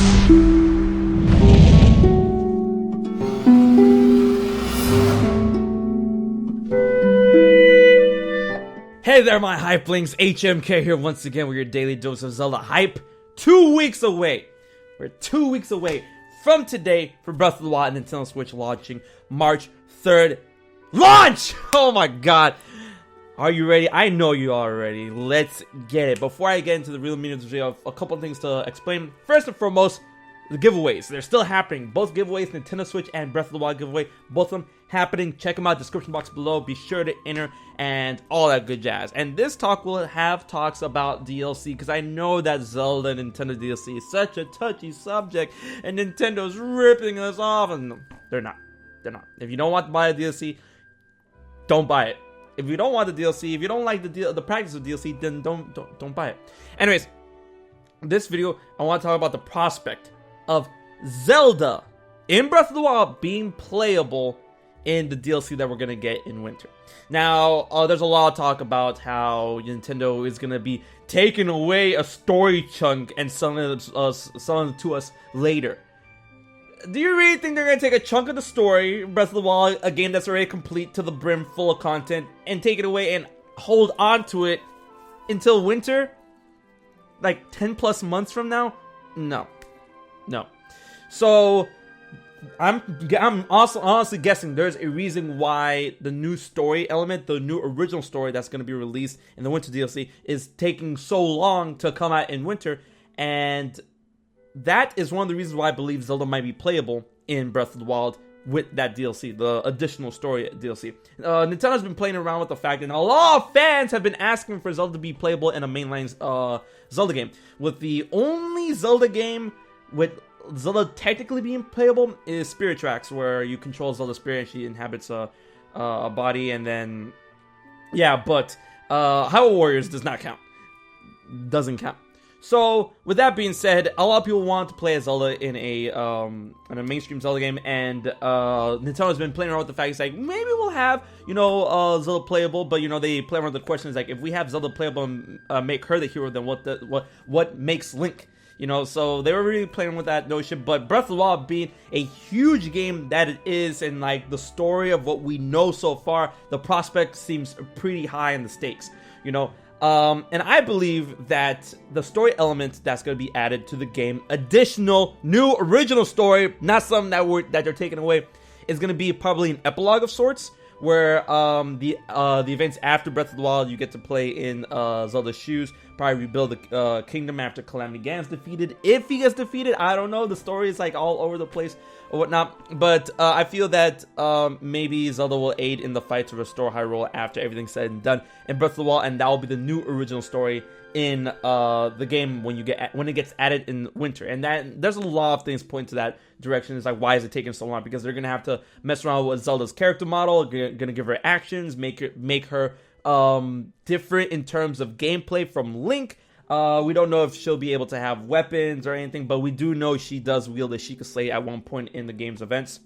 Hey there, my hypelings. HMK here once again with your daily dose of Zelda hype. 2 weeks away. We're 2 weeks away from today for Breath of the Wild and Nintendo Switch launching March 3rd. Launch! Oh my god. Are you ready? I know you are ready. Let's get it. Before I get into the real meaning of this video, a couple of things to explain. First and foremost, the giveaways. They're still happening. Both giveaways, Nintendo Switch and Breath of the Wild giveaway, both of them happening. Check them out, description box below. Be sure to enter and all that good jazz. And this talk will have talks about DLC because I know that Zelda and Nintendo DLC is such a touchy subject and Nintendo's ripping us off. And they're not. They're not. If you don't want to buy a DLC, don't buy it. If you don't want the DLC, if you don't like the practice of DLC, then don't buy it. Anyways, this video I want to talk about the prospect of Zelda in Breath of the Wild being playable in the DLC that we're going to get in winter. Now, there's a lot of talk about how Nintendo is going to be taking away a story chunk and selling it to us later. Do you really think they're going to take a chunk of the story, Breath of the Wild, a game that's already complete to the brim, full of content, and take it away and hold on to it until winter? Like 10 plus months from now? No. So I'm also honestly guessing there's a reason why the new story element, the new original story that's going to be released in the winter DLC, is taking so long to come out in winter, and that is one of the reasons why I believe Zelda might be playable in Breath of the Wild with that DLC, the additional story DLC. Nintendo's been playing around with the fact, and a lot of fans have been asking for Zelda to be playable in a mainline Zelda game. With the only Zelda game with Zelda technically being playable is Spirit Tracks, where you control Zelda's spirit and she inhabits a body, and then but Hyrule Warriors does not count. Doesn't count. So with that being said, a lot of people want to play as Zelda in a mainstream Zelda game, and Nintendo's been playing around with the fact it's like maybe we'll have Zelda playable, but they play around with the question is like, if we have Zelda playable and make her the hero, then what makes Link? So they were really playing with that notion. But Breath of the Wild being a huge game that it is, and like the story of what we know so far, the prospect seems pretty high in the stakes, and I believe that the story element that's going to be added to the game, additional new original story, not something that they're taking away, is going to be probably an epilogue of sorts, where the events after Breath of the Wild, you get to play in Zelda's shoes, probably rebuild the kingdom after Calamity Ganon's defeated. If he gets defeated, I don't know. The story is like all over the place or whatnot. But I feel that maybe Zelda will aid in the fight to restore Hyrule after everything's said and done in Breath of the Wild, and that will be the new original story in the game when it gets added in winter. And that there's a lot of things pointing to that direction. It's like, why is it taking so long? Because they're gonna have to mess around with Zelda's character model, gonna give her actions, make her different in terms of gameplay from Link. We don't know if she'll be able to have weapons or anything, but we do know she does wield a Sheikah Slate at one point in the game's events.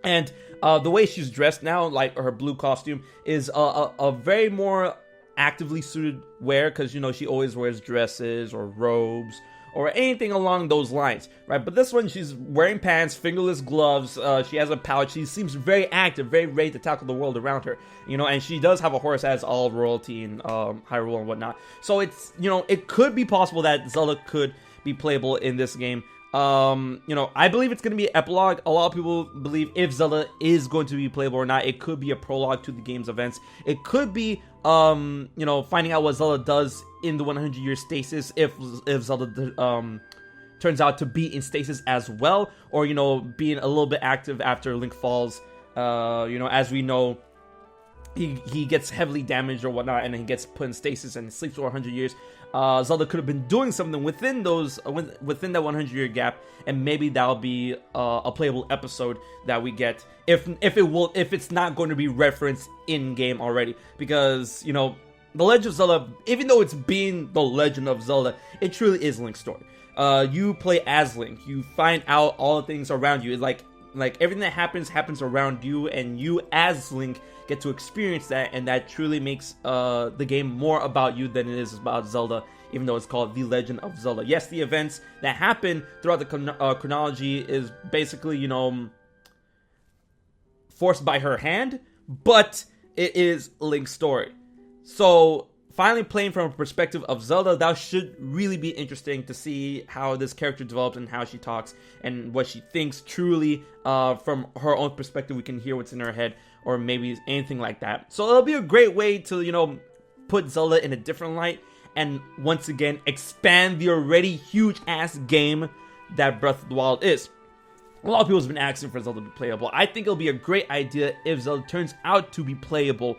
And the way she's dressed now, like her blue costume, is a very more actively suited wear, because she always wears dresses or robes or anything along those lines, right? But this one, she's wearing pants, fingerless gloves, she has a pouch, she seems very active, very ready to tackle the world around her, and she does have a horse as all royalty in Hyrule and whatnot. So it's, it could be possible that Zelda could be playable in this game. I believe it's going to be an epilogue. A lot of people believe if Zelda is going to be playable or not, it could be a prologue to the game's events. It could be, finding out what Zelda does in the 100-year stasis, if Zelda turns out to be in stasis as well, or, being a little bit active after Link falls. As we know, he gets heavily damaged or whatnot, and then he gets put in stasis and sleeps for 100 years. Zelda could have been doing something within that 100-year gap, and maybe that'll be a playable episode that we get if it's not going to be referenced in game already, because The Legend of Zelda, even though it's being The Legend of Zelda, it truly is Link's story. You play as Link, you find out all the things around you. It's like everything that happens around you, and you as Link get to experience that, and that truly makes the game more about you than it is about Zelda even though it's called The Legend of Zelda. Yes, the events that happen throughout the chronology is basically, forced by her hand, but it is Link's story. So finally playing from a perspective of Zelda, that should really be interesting to see how this character develops and how she talks and what she thinks truly from her own perspective. We can hear what's in her head, or maybe anything like that. So it'll be a great way to, put Zelda in a different light and once again expand the already huge ass game that Breath of the Wild is. A lot of people have been asking for Zelda to be playable. I think it'll be a great idea if Zelda turns out to be playable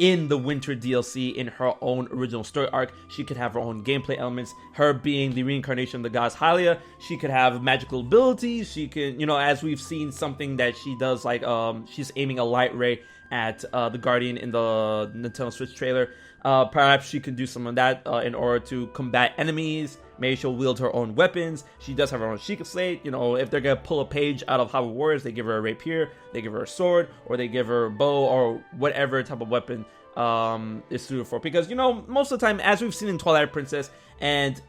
in the Winter DLC in her own original story arc. She could have her own gameplay elements, her being the reincarnation of the goddess Hylia. She could have magical abilities. She can, as we've seen something that she does, like she's aiming a light ray at the Guardian in the Nintendo Switch trailer. Perhaps she could do some of that in order to combat enemies. Maybe she'll wield her own weapons. She does have her own Sheikah Slate. If they're gonna pull a page out of Hyrule Warriors, they give her a rapier, they give her a sword, or they give her a bow, or whatever type of weapon is suited for. Because most of the time, as we've seen in Twilight Princess and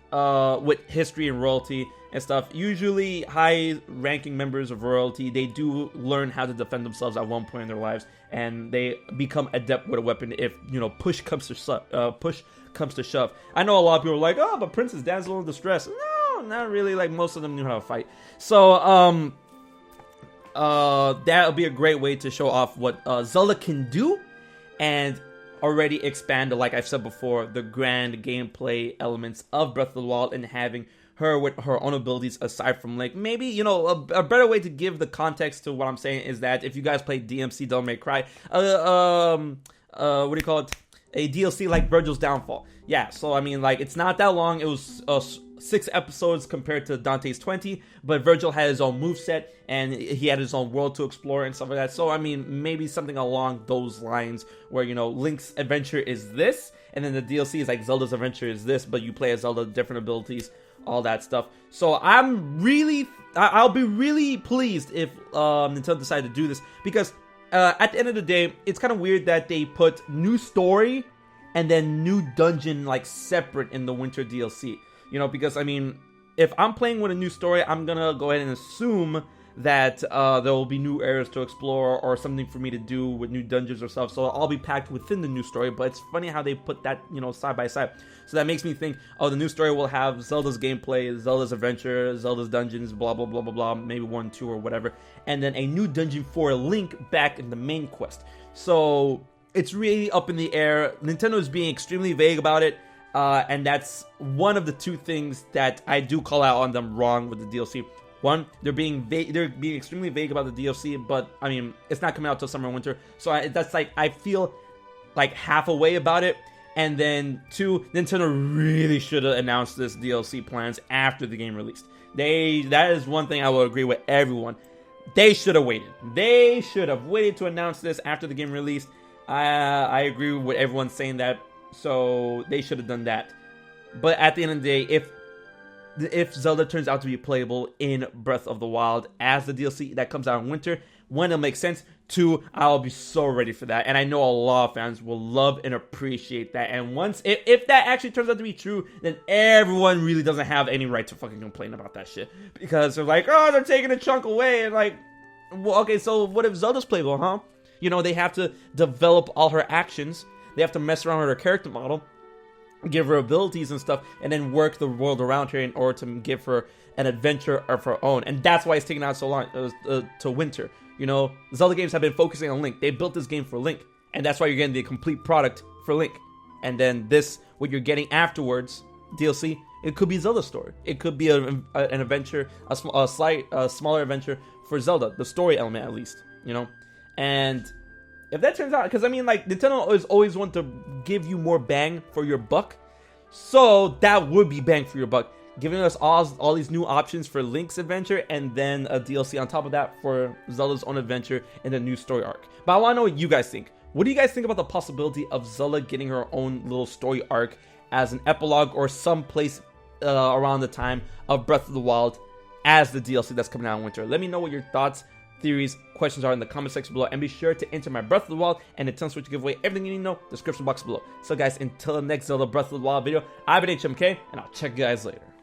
with history and royalty and stuff, usually high-ranking members of royalty, they do learn how to defend themselves at one point in their lives, and they become adept with a weapon if push comes to shove. I know a lot of people are like, oh, but Princess Damsel in Distress. No, not really. Like, most of them knew how to fight. So that'll be a great way to show off what Zelda can do, and already expand, like I've said before, the grand gameplay elements of Breath of the Wild, and having her with her own abilities aside from Link. Maybe, a better way to give the context to what I'm saying is that if you guys play DMC Devil May Cry, what do you call it? A DLC like Virgil's Downfall. Yeah, so I mean, like, it's not that long. It was 6 episodes compared to Dante's 20, but Virgil had his own moveset, and he had his own world to explore and stuff like that. So, I mean, maybe something along those lines where, Link's adventure is this, and then the DLC is like Zelda's adventure is this, but you play as Zelda, different abilities, all that stuff. So I'll be really pleased if Nintendo decided to do this, because at the end of the day, it's kind of weird that they put new story and then new dungeon like separate in the Winter DLC. Because I mean, if I'm playing with a new story, I'm gonna go ahead and assume that there will be new areas to explore or something for me to do with new dungeons or stuff. So I'll be packed within the new story. But it's funny how they put that, side by side. So that makes me think, oh, the new story will have Zelda's gameplay, Zelda's adventure, Zelda's dungeons, blah, blah, blah, blah, blah, maybe 1, 2, or whatever. And then a new dungeon for Link back in the main quest. So it's really up in the air. Nintendo is being extremely vague about it. And that's one of the 2 things that I do call out on them wrong with the DLC. One, they're being extremely vague about the DLC, but I mean, it's not coming out till summer and winter, so I feel like half a way about it. And then 2, Nintendo really should have announced this DLC plans after the game released. That is one thing I will agree with everyone. They should have waited. They should have waited to announce this after the game released. I agree with everyone saying that. So they should have done that. But at the end of the day, if Zelda turns out to be playable in Breath of the Wild as the DLC that comes out in winter, 1, it'll make sense. 2, I'll be so ready for that. And I know a lot of fans will love and appreciate that. And if that actually turns out to be true, then everyone really doesn't have any right to fucking complain about that shit. Because they're like, oh, they're taking a chunk away. And like, well, okay, so what if Zelda's playable, huh? They have to develop all her actions. They have to mess around with her character model, give her abilities and stuff, and then work the world around her in order to give her an adventure of her own. And that's why it's taking out so long to winter. Zelda games have been focusing on Link. They built this game for Link, and that's why you're getting the complete product for Link. And then this, what you're getting afterwards, DLC, it could be Zelda's story. It could be an adventure, a smaller adventure for Zelda, the story element at least, And if that turns out, because I mean, like, Nintendo is always want to give you more bang for your buck, so that would be bang for your buck, giving us all these new options for Link's adventure, and then a DLC on top of that for Zelda's own adventure in the new story arc. But I want to know what you guys think. What do you guys think about the possibility of Zelda getting her own little story arc as an epilogue or someplace around the time of Breath of the Wild as the DLC that's coming out in winter? Let me know what your thoughts theories, questions are in the comment section below, and be sure to enter my Breath of the Wild and Nintendo Switch giveaway. Everything you need to know, description box below. So guys, until the next Zelda Breath of the Wild video, I've been HMK, and I'll check you guys later.